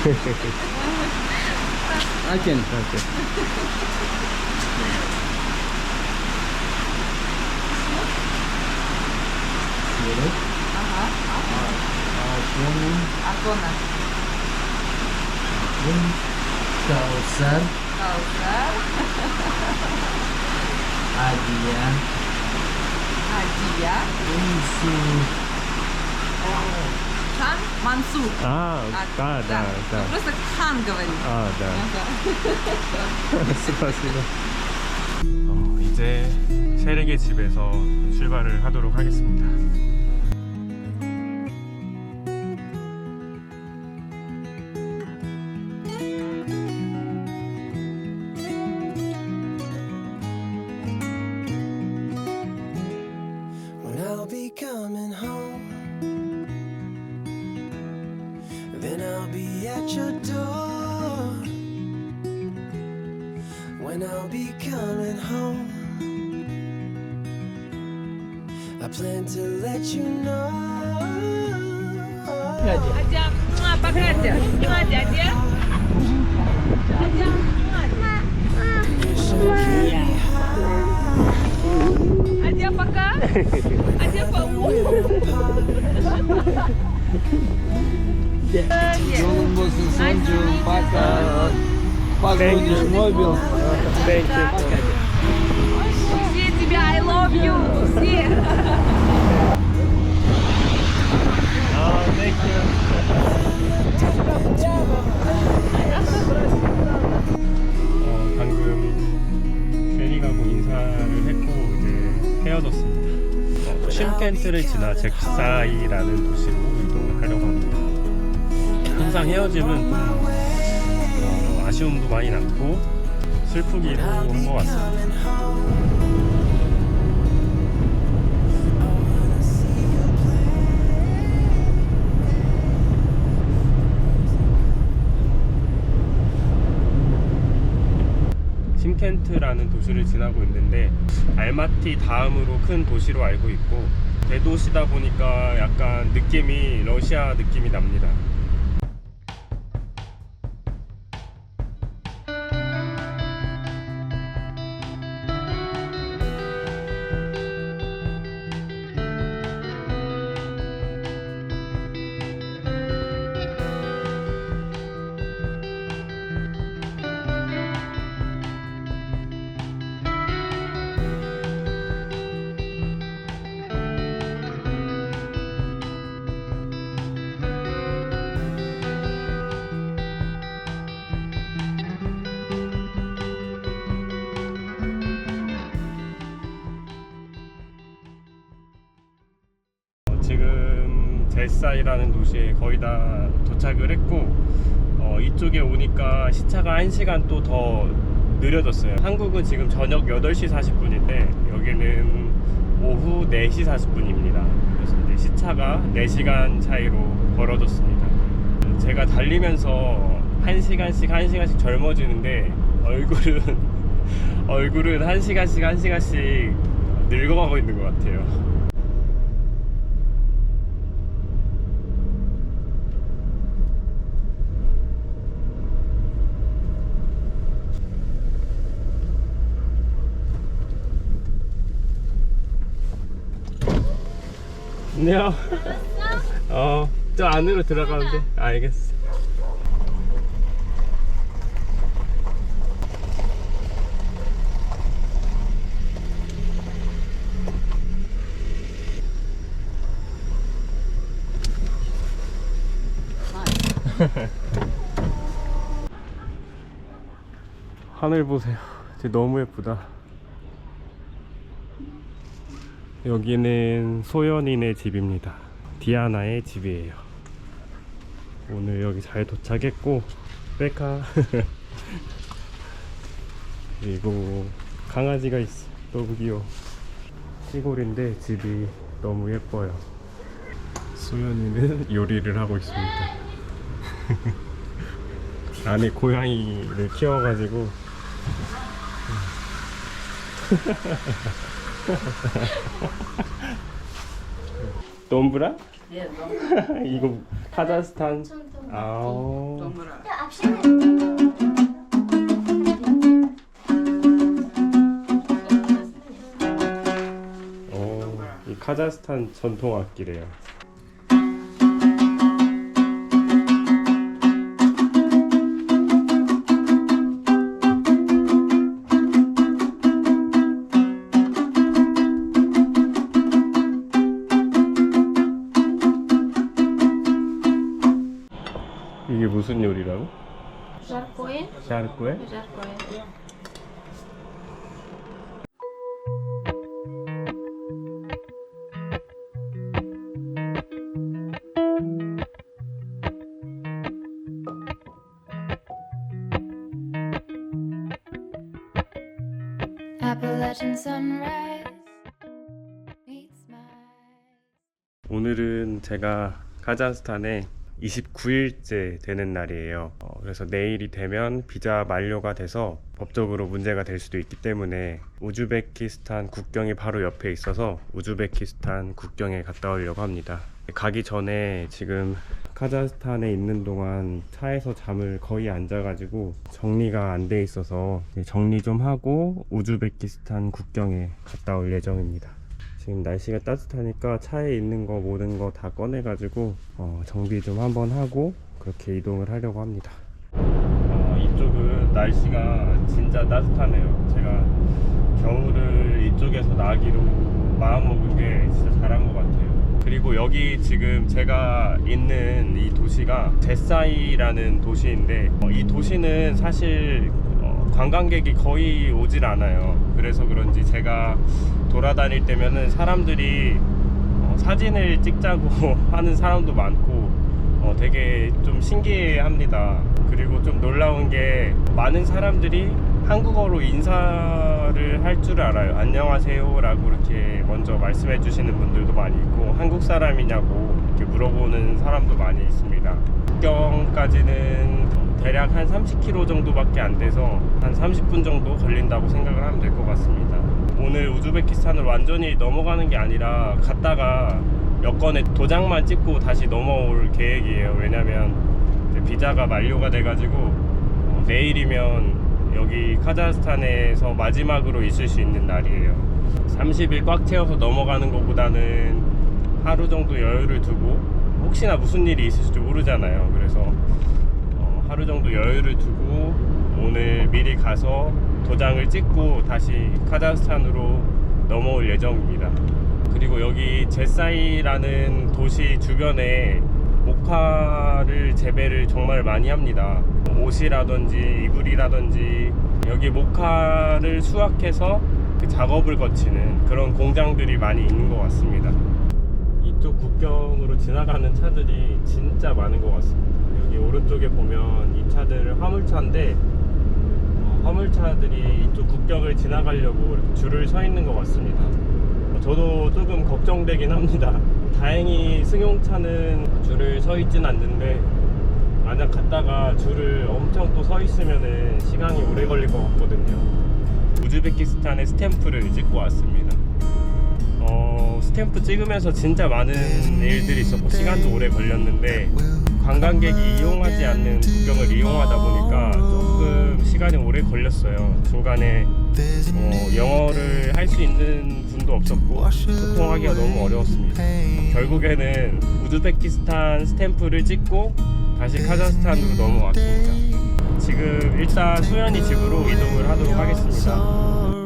I can. Okay. Akona. Kausar. Kausar. Adia. Adia. Unsu. Хан Мансур. Да. Просто Хан говорит. Да. спасибо. 이제 세르게 집에서 출발을 하도록 하겠습니다. When I'll be coming home, then I'll be at your door. When I'll be coming home, I plan to let you know. Адя, пока, Адя. Адя. Адя, пока. Адя, Yolun bozsun soncuğum. Bak. Bak будешь мобил. Thank you. Все тебя, I love you. Все. Thank you. 방금 쉐리 가고 인사를 했고 이제 헤어졌습니다. 심켄트를 지나 잭사이라는 도시로 이동을 하려고 합니다. 항상 헤어짐은 좀 아쉬움도 많이 남고 슬프기도 한 것 같습니다. 심켄트라는 도시를 지나고 있는데 알마티 다음으로 큰 도시로 알고 있고 대도시다 보니까 약간 느낌이 러시아 느낌이 납니다. 지금 제사이라는 도시에 거의 다 도착을 했고 이쪽에 오니까 시차가 1시간 또 더 느려졌어요. 한국은 지금 저녁 8시 40분인데 여기는 오후 4시 40분입니다. 그래서 이제 시차가 4시간 차이로 벌어졌습니다. 제가 달리면서 1시간씩 젊어지는데 얼굴은 1시간씩 늙어가고 있는 것 같아요. 안녕. 저 안으로 들어가면 돼. 알겠어. 하늘 보세요. 진짜 너무 예쁘다. 여기는 소연이네 집입니다. 디아나의 집이에요. 오늘 여기 잘 도착했고 빼카 그리고 강아지가 있어. 너무 귀여워. 시골인데 집이 너무 예뻐요. 소연이는 요리를 하고 있습니다. 안에 고양이를 키워가지고 Dombra? 이거 카자흐스탄. 아. 이 카자흐스탄 전통 악기래요. 이게 무슨 요리라고? Жаркое. 샤르코에? Жаркое. Appalachian sunrise meets my 오늘은 제가 카자흐스탄에 29일째 되는 날이에요. 그래서 내일이 되면 비자 만료가 돼서 법적으로 문제가 될 수도 있기 때문에 우즈베키스탄 국경이 바로 옆에 있어서 우즈베키스탄 국경에 갔다 오려고 합니다. 가기 전에 지금 카자흐스탄에 있는 동안 차에서 잠을 거의 안 자가지고 정리가 안 돼 있어서 정리 좀 하고 우즈베키스탄 국경에 갔다 올 예정입니다. 지금 날씨가 따뜻하니까 차에 있는 거 모든 거 다 꺼내가지고 정비 좀 한번 하고 그렇게 이동을 하려고 합니다. 이쪽은 날씨가 진짜 따뜻하네요. 제가 겨울을 이쪽에서 나기로 마음먹은 게 진짜 잘한 것 같아요. 그리고 여기 지금 제가 있는 이 도시가 제사이라는 도시인데 이 도시는 사실 관광객이 거의 오질 않아요. 그래서 그런지 제가 돌아다닐 때면은 사람들이 사진을 찍자고 하는 사람도 많고 되게 좀 신기해 합니다. 그리고 좀 놀라운 게 많은 사람들이 한국어로 인사를 할 줄 알아요. 안녕하세요 라고 이렇게 먼저 말씀해 주시는 분들도 많이 있고 한국 사람이냐고 이렇게 물어보는 사람도 많이 있습니다. 국경까지는 대략 한 30km 정도밖에 안 돼서 한 30분 정도 걸린다고 생각을 하면 될 것 같습니다. 오늘 우즈베키스탄을 완전히 넘어가는 게 아니라 갔다가 여권에 도장만 찍고 다시 넘어올 계획이에요. 왜냐면 비자가 만료가 돼가지고 내일이면 여기 카자흐스탄에서 마지막으로 있을 수 있는 날이에요. 30일 꽉 채워서 넘어가는 것보다는 하루 정도 여유를 두고 혹시나 무슨 일이 있을지 모르잖아요. 그래서 하루 정도 여유를 두고 오늘 미리 가서 도장을 찍고 다시 카자흐스탄으로 넘어올 예정입니다. 그리고 여기 제사이라는 도시 주변에 모카를 재배를 정말 많이 합니다. 옷이라든지 이불이라든지 여기 모카를 수확해서 그 작업을 거치는 그런 공장들이 많이 있는 것 같습니다. 이쪽 국경으로 지나가는 차들이 진짜 많은 것 같습니다. 여기 오른쪽에 보면 이 차들은 화물차인데 화물차들이 이쪽 국경을 지나가려고 이렇게 줄을 서 있는 것 같습니다. 저도 조금 걱정되긴 합니다. 다행히 승용차는 줄을 서 있진 않는데 만약 갔다가 줄을 엄청 또 서 있으면 시간이 오래 걸릴 것 같거든요. 우즈베키스탄의 스탬프를 찍고 왔습니다. 스탬프 찍으면서 진짜 많은 일들이 있었고 시간도 오래 걸렸는데 관광객이 이용하지 않는 국경을 이용하다 보니까 조금 시간이 오래 걸렸어요. 중간에 영어를 할 수 있는 분도 없었고 소통하기가 너무 어려웠습니다. 결국에는 우즈베키스탄 스탬프를 찍고 다시 카자흐스탄으로 넘어왔습니다. 지금 일단 소연이 집으로 이동을 하도록 하겠습니다.